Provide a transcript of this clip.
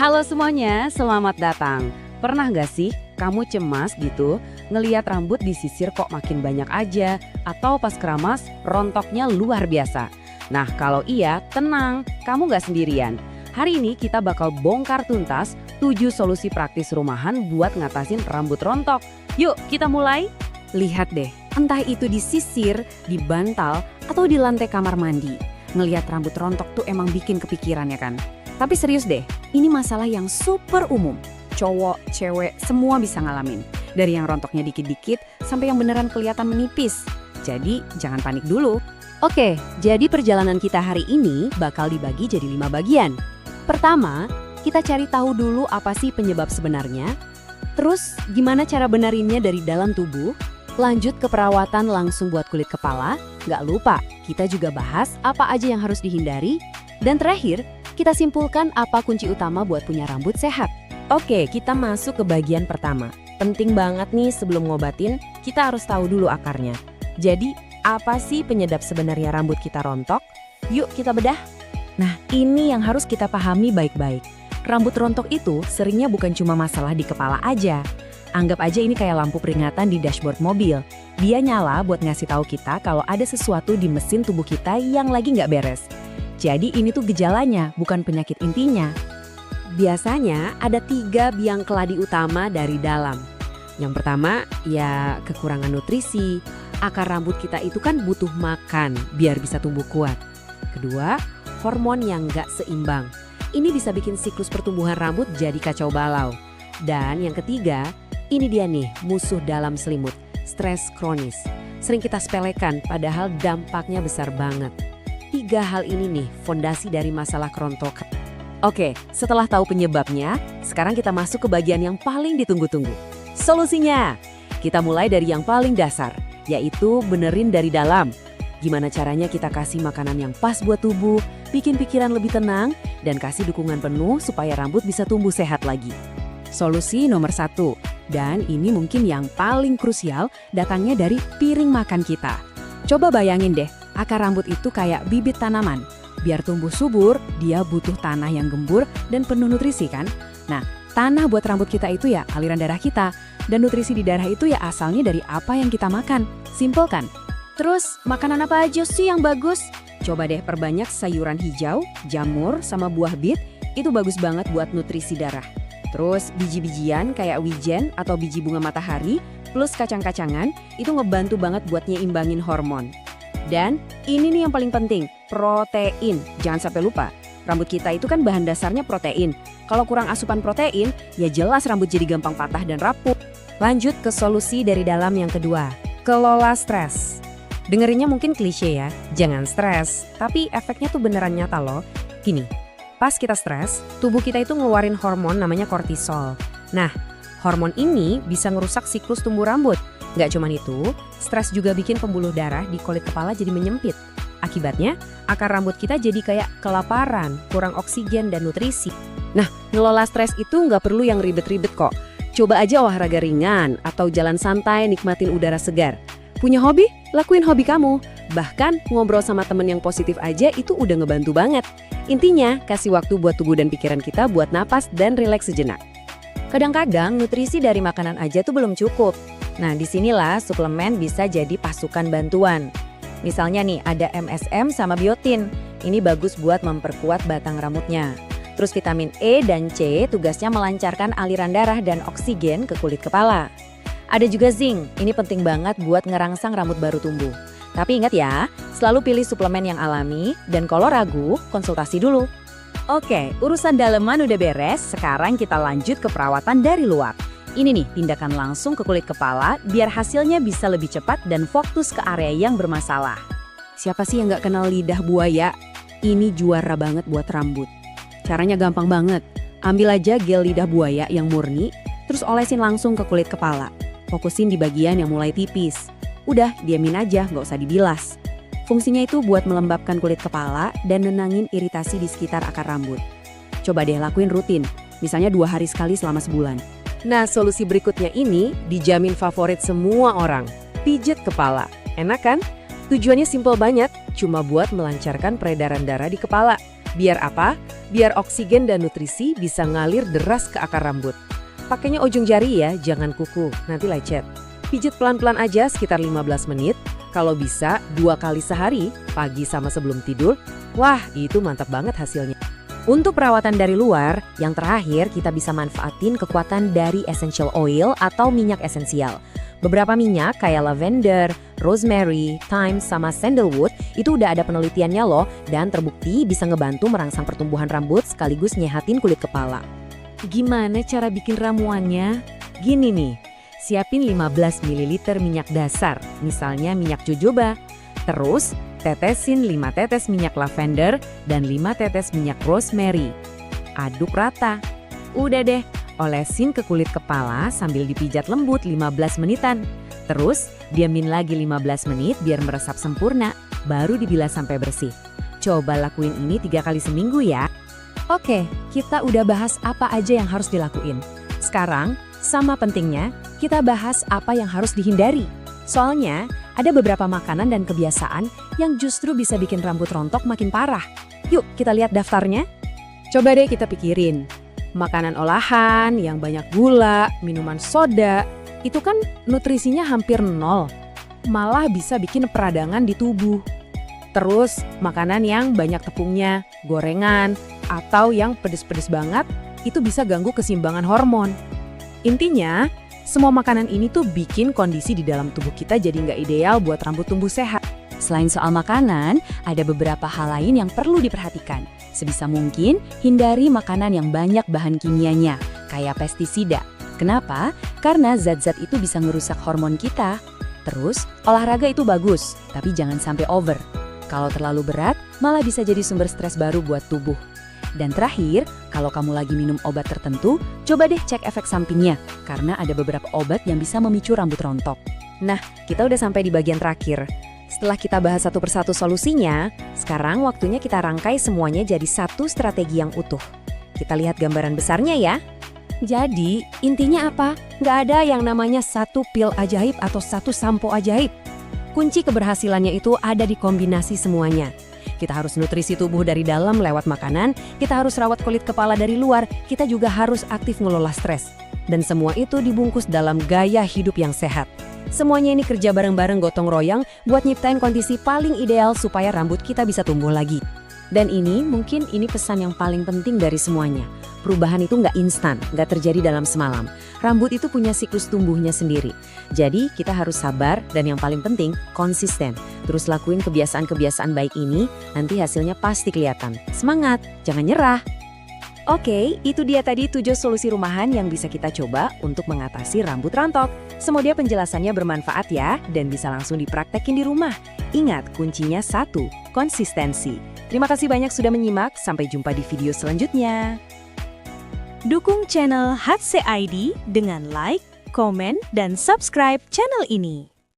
Halo semuanya, selamat datang. Pernah gak sih kamu cemas gitu ngeliat rambut disisir kok makin banyak aja, atau pas keramas rontoknya luar biasa? Nah kalau iya, tenang, kamu gak sendirian. Hari ini kita bakal bongkar tuntas 7 solusi praktis rumahan buat ngatasin rambut rontok. Yuk kita mulai. Lihat deh, entah itu disisir, dibantal, atau di lantai kamar mandi. Ngeliat rambut rontok tuh emang bikin kepikiran ya kan? Tapi serius deh, ini masalah yang super umum. Cowok, cewek, semua bisa ngalamin. Dari yang rontoknya dikit-dikit sampai yang beneran kelihatan menipis. Jadi jangan panik dulu. Oke, jadi perjalanan kita hari ini bakal dibagi jadi 5 bagian. Pertama, kita cari tahu dulu apa sih penyebab sebenarnya. Terus, gimana cara benarinnya dari dalam tubuh. Lanjut ke perawatan langsung buat kulit kepala. Nggak lupa, kita juga bahas apa aja yang harus dihindari. Dan terakhir, kita simpulkan apa kunci utama buat punya rambut sehat. Oke, kita masuk ke bagian pertama. Penting banget nih sebelum ngobatin, kita harus tahu dulu akarnya. Jadi, apa sih penyebab sebenarnya rambut kita rontok? Yuk kita bedah. Nah, ini yang harus kita pahami baik-baik. Rambut rontok itu seringnya bukan cuma masalah di kepala aja. Anggap aja ini kayak lampu peringatan di dashboard mobil. Dia nyala buat ngasih tahu kita kalau ada sesuatu di mesin tubuh kita yang lagi nggak beres. Jadi ini tuh gejalanya, bukan penyakit intinya. Biasanya ada 3 biang keladi utama dari dalam. Yang pertama, ya kekurangan nutrisi. Akar rambut kita itu kan butuh makan biar bisa tumbuh kuat. Kedua, hormon yang nggak seimbang. Ini bisa bikin siklus pertumbuhan rambut jadi kacau balau. Dan yang ketiga, ini dia nih musuh dalam selimut, stres kronis. Sering kita sepelekan padahal dampaknya besar banget. 3 hal ini nih fondasi dari masalah kerontokan. Oke, setelah tahu penyebabnya, sekarang kita masuk ke bagian yang paling ditunggu-tunggu. Solusinya, kita mulai dari yang paling dasar, yaitu benerin dari dalam. Gimana caranya kita kasih makanan yang pas buat tubuh, bikin pikiran lebih tenang, dan kasih dukungan penuh supaya rambut bisa tumbuh sehat lagi. Solusi nomor 1, dan ini mungkin yang paling krusial, datangnya dari piring makan kita. Coba bayangin deh, akar rambut itu kayak bibit tanaman. Biar tumbuh subur, dia butuh tanah yang gembur dan penuh nutrisi kan? Nah, tanah buat rambut kita itu ya aliran darah kita. Dan nutrisi di darah itu ya asalnya dari apa yang kita makan. Simpel kan? Terus, makanan apa aja sih yang bagus? Coba deh perbanyak sayuran hijau, jamur, sama buah bit. Itu bagus banget buat nutrisi darah. Terus, biji-bijian kayak wijen atau biji bunga matahari, plus kacang-kacangan, itu ngebantu banget buat nyimbangin hormon. Dan ini nih yang paling penting, protein. Jangan sampai lupa, rambut kita itu kan bahan dasarnya protein. Kalau kurang asupan protein, ya jelas rambut jadi gampang patah dan rapuh. Lanjut ke solusi dari dalam yang kedua, kelola stres. Dengerinnya mungkin klise ya, jangan stres. Tapi efeknya tuh beneran nyata loh. Gini, pas kita stres, tubuh kita itu ngeluarin hormon namanya kortisol. Nah, hormon ini bisa ngerusak siklus tumbuh rambut. Nggak cuma itu, stres juga bikin pembuluh darah di kulit kepala jadi menyempit. Akibatnya, akar rambut kita jadi kayak kelaparan, kurang oksigen dan nutrisi. Nah, ngelola stres itu nggak perlu yang ribet-ribet kok. Coba aja olahraga ringan atau jalan santai nikmatin udara segar. Punya hobi? Lakuin hobi kamu. Bahkan ngobrol sama temen yang positif aja itu udah ngebantu banget. Intinya, kasih waktu buat tubuh dan pikiran kita buat napas dan rileks sejenak. Kadang-kadang nutrisi dari makanan aja tuh belum cukup. Nah, disinilah suplemen bisa jadi pasukan bantuan. Misalnya nih, ada MSM sama biotin. Ini bagus buat memperkuat batang rambutnya. Terus vitamin E dan C tugasnya melancarkan aliran darah dan oksigen ke kulit kepala. Ada juga zinc, ini penting banget buat ngerangsang rambut baru tumbuh. Tapi ingat ya, selalu pilih suplemen yang alami, dan kalau ragu, konsultasi dulu. Oke, urusan daleman udah beres, sekarang kita lanjut ke perawatan dari luar. Ini nih, tindakan langsung ke kulit kepala biar hasilnya bisa lebih cepat dan fokus ke area yang bermasalah. Siapa sih yang nggak kenal lidah buaya? Ini juara banget buat rambut. Caranya gampang banget. Ambil aja gel lidah buaya yang murni, terus olesin langsung ke kulit kepala. Fokusin di bagian yang mulai tipis. Udah, diamin aja, nggak usah dibilas. Fungsinya itu buat melembabkan kulit kepala dan nenangin iritasi di sekitar akar rambut. Coba deh lakuin rutin, misalnya 2 hari sekali selama sebulan. Nah, solusi berikutnya ini dijamin favorit semua orang. Pijet kepala. Enak kan? Tujuannya simpel banget, cuma buat melancarkan peredaran darah di kepala. Biar apa? Biar oksigen dan nutrisi bisa ngalir deras ke akar rambut. Pakainya ujung jari ya, jangan kuku, nanti lecet. Pijit pelan-pelan aja sekitar 15 menit. Kalau bisa 2 kali sehari, pagi sama sebelum tidur. Wah, itu mantap banget hasilnya. Untuk perawatan dari luar, yang terakhir kita bisa manfaatin kekuatan dari essential oil atau minyak esensial. Beberapa minyak kayak lavender, rosemary, thyme, sama sandalwood itu udah ada penelitiannya loh dan terbukti bisa ngebantu merangsang pertumbuhan rambut sekaligus nyehatin kulit kepala. Gimana cara bikin ramuannya? Gini nih, siapin 15 ml minyak dasar, misalnya minyak jojoba. Terus, tetesin 5 tetes minyak lavender dan 5 tetes minyak rosemary. Aduk rata. Udah deh, olesin ke kulit kepala sambil dipijat lembut 15 menitan. Terus, diamin lagi 15 menit biar meresap sempurna, baru dibilas sampai bersih. Coba lakuin ini 3 kali seminggu ya. Oke, kita udah bahas apa aja yang harus dilakuin. Sekarang, sama pentingnya, kita bahas apa yang harus dihindari. Soalnya, ada beberapa makanan dan kebiasaan yang justru bisa bikin rambut rontok makin parah. Yuk, kita lihat daftarnya. Coba deh kita pikirin. Makanan olahan yang banyak gula, minuman soda, itu kan nutrisinya hampir nol. Malah bisa bikin peradangan di tubuh. Terus, makanan yang banyak tepungnya, gorengan, atau yang pedes-pedes banget, itu bisa ganggu keseimbangan hormon. Intinya, semua makanan ini tuh bikin kondisi di dalam tubuh kita jadi nggak ideal buat rambut tumbuh sehat. Selain soal makanan, ada beberapa hal lain yang perlu diperhatikan. Sebisa mungkin, hindari makanan yang banyak bahan kimianya, kayak pestisida. Kenapa? Karena zat-zat itu bisa ngerusak hormon kita. Terus, olahraga itu bagus, tapi jangan sampai over. Kalau terlalu berat, malah bisa jadi sumber stres baru buat tubuh. Dan terakhir, kalau kamu lagi minum obat tertentu, coba deh cek efek sampingnya, karena ada beberapa obat yang bisa memicu rambut rontok. Nah, kita udah sampai di bagian terakhir. Setelah kita bahas satu persatu solusinya, sekarang waktunya kita rangkai semuanya jadi satu strategi yang utuh. Kita lihat gambaran besarnya ya. Jadi, intinya apa? Nggak ada yang namanya satu pil ajaib atau satu sampo ajaib. Kunci keberhasilannya itu ada di kombinasi semuanya. Kita harus nutrisi tubuh dari dalam lewat makanan, kita harus rawat kulit kepala dari luar, kita juga harus aktif ngelola stres. Dan semua itu dibungkus dalam gaya hidup yang sehat. Semuanya ini kerja bareng-bareng gotong royong buat nyiptain kondisi paling ideal supaya rambut kita bisa tumbuh lagi. Dan mungkin ini pesan yang paling penting dari semuanya. Perubahan itu nggak instan, nggak terjadi dalam semalam. Rambut itu punya siklus tumbuhnya sendiri. Jadi kita harus sabar dan yang paling penting konsisten. Terus lakuin kebiasaan-kebiasaan baik ini, nanti hasilnya pasti kelihatan. Semangat, jangan nyerah. Oke, itu dia tadi 7 solusi rumahan yang bisa kita coba untuk mengatasi rambut rontok. Semoga penjelasannya bermanfaat ya dan bisa langsung dipraktekin di rumah. Ingat, kuncinya 1, konsistensi. Terima kasih banyak sudah menyimak, sampai jumpa di video selanjutnya. Dukung channel HC ID dengan like, komen, dan subscribe channel ini.